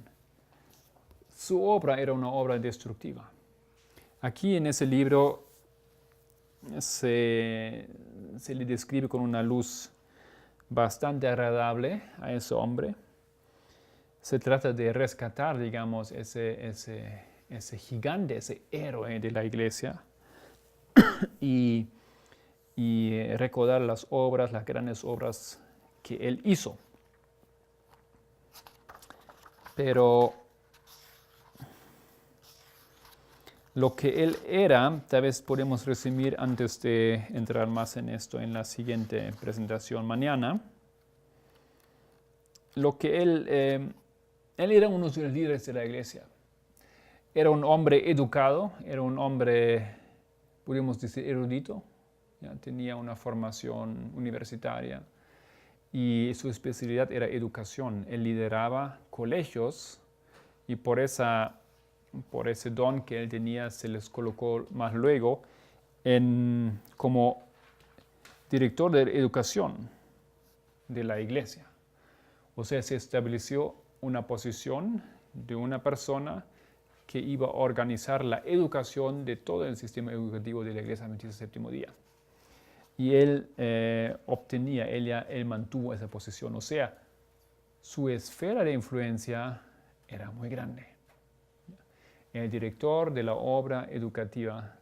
Su obra era una obra destructiva. Aquí en ese libro se le describe con una luz bastante agradable a ese hombre. Se trata de rescatar, digamos, ese gigante, ese héroe de la iglesia y recordar las grandes obras que él hizo. Pero lo que él era, tal vez podemos resumir antes de entrar más en esto en la siguiente presentación mañana. Lo que él era uno de los líderes de la iglesia. Era un hombre educado, era un hombre, podríamos decir, erudito. Ya tenía una formación universitaria y su especialidad era educación. Él lideraba colegios y por ese don que él tenía se les colocó más luego como director de educación de la iglesia. O sea, se estableció una posición de una persona que iba a organizar la educación de todo el sistema educativo de la Iglesia Adventista del Séptimo Día. Y él él mantuvo esa posición. O sea, su esfera de influencia era muy grande. El director de la obra educativa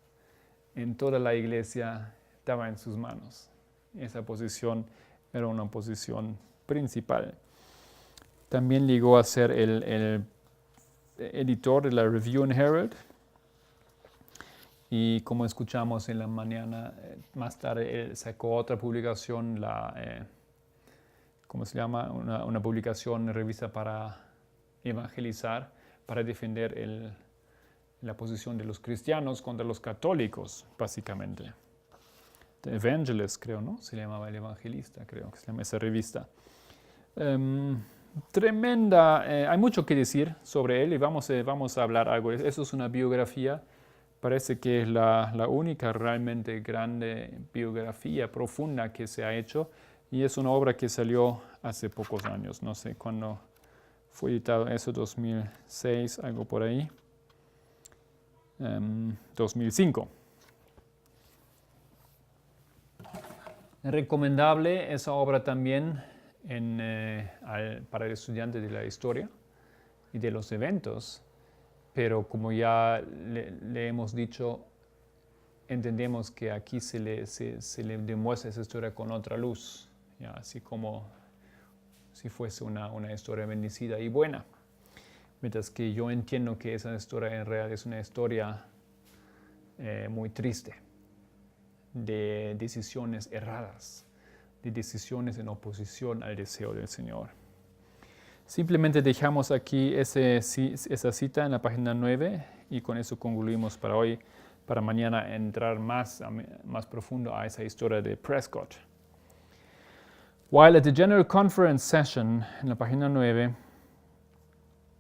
en toda la iglesia estaba en sus manos. Esa posición era una posición principal. También llegó a ser el editor de la Review and Herald. Y como escuchamos en la mañana, más tarde él sacó otra publicación, ¿cómo se llama? Una publicación en revista para evangelizar, para defender la posición de los cristianos contra los católicos, básicamente. The Evangelist, creo, ¿no? Se llamaba el evangelista, creo que se llama esa revista. Tremenda, hay mucho que decir sobre él y vamos a hablar algo. Eso es una biografía, parece que es la única realmente grande biografía profunda que se ha hecho y es una obra que salió hace pocos años, no sé cuándo fue editado eso, 2006, algo por ahí, 2005. Recomendable esa obra también para el estudiante de la historia y de los eventos, pero como ya le hemos dicho, entendemos que aquí se le demuestra esa historia con otra luz, ¿ya? Así como si fuese una historia bendecida y buena. Mientras que yo entiendo que esa historia en realidad es una historia muy triste, de decisiones erradas, de decisiones en oposición al deseo del Señor. Simplemente dejamos aquí esa cita en la página 9 y con eso concluimos para hoy, para mañana entrar más profundo a esa historia de Prescott. While at the General Conference session, en la página 9,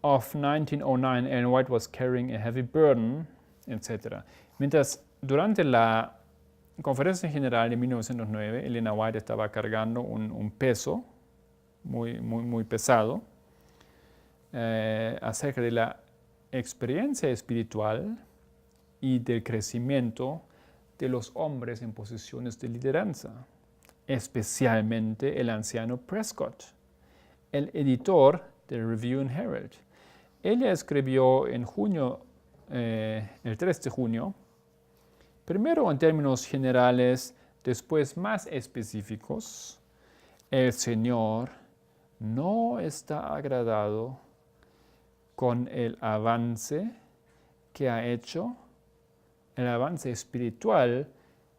of 1909, Ellen White was carrying a heavy burden, etc. Mientras durante la conferencia general de 1909, Elena White estaba cargando un peso muy pesado acerca de la experiencia espiritual y del crecimiento de los hombres en posiciones de lideranza, especialmente el anciano Prescott, el editor del Review and Herald. Ella escribió en junio, el 3 de junio, primero en términos generales, después más específicos: el Señor no está agradado con el avance que ha hecho, el avance espiritual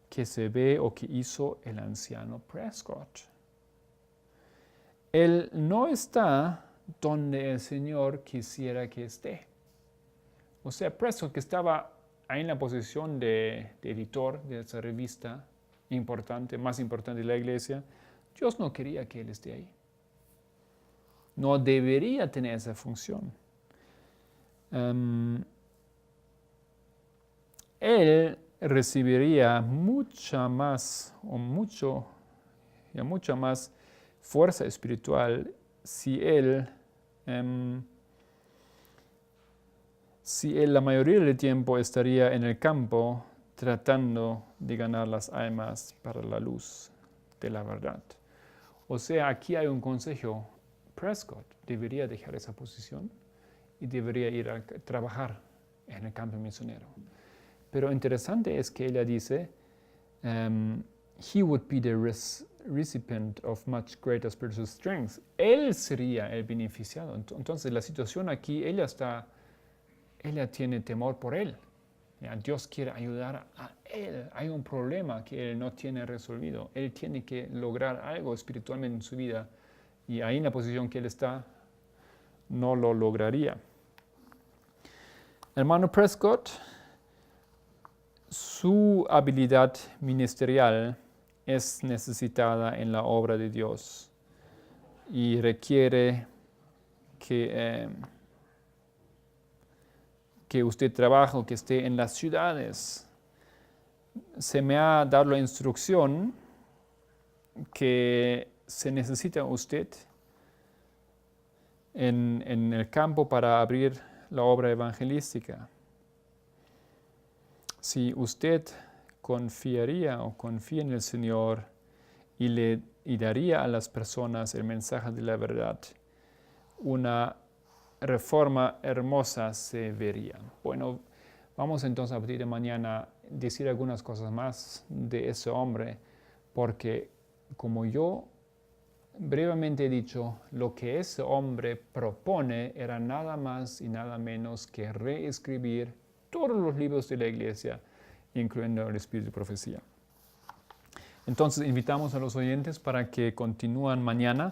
que se ve o que hizo el anciano Prescott. Él no está donde el Señor quisiera que esté. O sea, Prescott, que estaba ahí en la posición de editor de esa revista importante, más importante de la iglesia, Dios no quería que él esté ahí. No debería tener esa función. Él recibiría mucha más fuerza espiritual si él la mayoría del tiempo estaría en el campo tratando de ganar las almas para la luz de la verdad. O sea, aquí hay un consejo: Prescott debería dejar esa posición y debería ir a trabajar en el campo misionero. Pero interesante es que ella dice, he would be the recipient of much greater spiritual strength. Él sería el beneficiado. Entonces la situación aquí, ella tiene temor por él. ¿Ya? Dios quiere ayudar a él. Hay un problema que él no tiene resolvido. Él tiene que lograr algo espiritualmente en su vida. Y ahí en la posición que él está, no lo lograría. Hermano Prescott, su habilidad ministerial es necesitada en la obra de Dios y requiere que usted trabaje o que esté en las ciudades. Se me ha dado la instrucción que se necesita usted en el campo para abrir la obra evangelística. Si usted confiaría o confía en el Señor y daría a las personas el mensaje de la verdad, una reforma hermosa se vería. Bueno, vamos entonces a partir de mañana a decir algunas cosas más de ese hombre, porque como yo brevemente he dicho, lo que ese hombre propone era nada más y nada menos que reescribir todos los libros de la iglesia, incluyendo el Espíritu de Profecía. Entonces invitamos a los oyentes para que continúen mañana.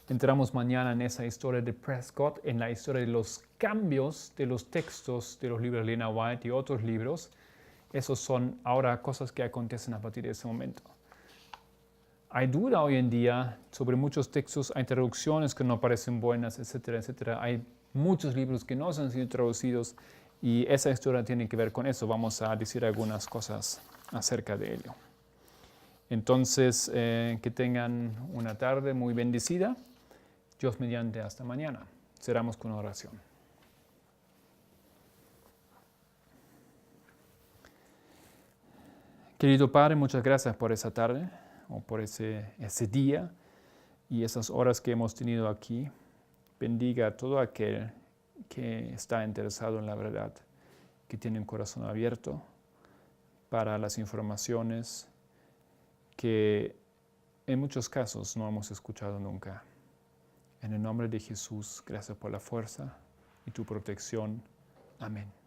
Entramos mañana en esa historia de Prescott, en la historia de los cambios de los textos de los libros de Elena White y otros libros. Esos son ahora cosas que acontecen a partir de ese momento. Hay duda hoy en día sobre muchos textos, hay traducciones que no parecen buenas, etcétera, etcétera. Hay muchos libros que no han sido traducidos y esa historia tiene que ver con eso. Vamos a decir algunas cosas acerca de ello. Entonces, que tengan una tarde muy bendecida. Dios mediante, hasta mañana. Cerramos con una oración. Querido Padre, muchas gracias por esa tarde o por ese día y esas horas que hemos tenido aquí. Bendiga a todo aquel que está interesado en la verdad, que tiene un corazón abierto para las informaciones que en muchos casos no hemos escuchado nunca. En el nombre de Jesús, gracias por la fuerza y tu protección. Amén.